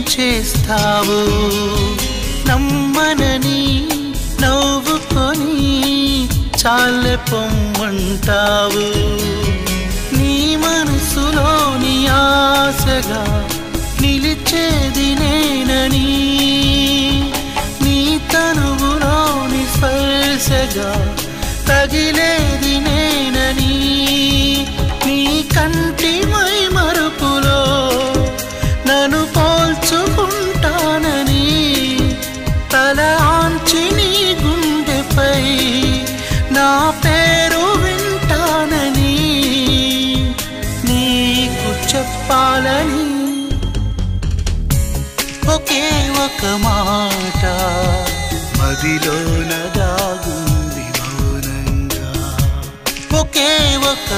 చేస్తావు నమ్మనని నవ్వుకొని చాలే పొమ్మంటావు నీ మనసులోని ఆశగా నిలిచేది నేనని నీ తనువులోని స్పర్శగా తగిలేది నేనని నీ కంటి మై మరుపులో నన్ను పోల్చుకుంటానని తల ఆంచి నీ గుండెపై నా పేరు వింటానని నీకు చెప్పాలని ఒకే ఒక మాట మదిలోన దాగుంది మౌనంగా ఒకే ఒక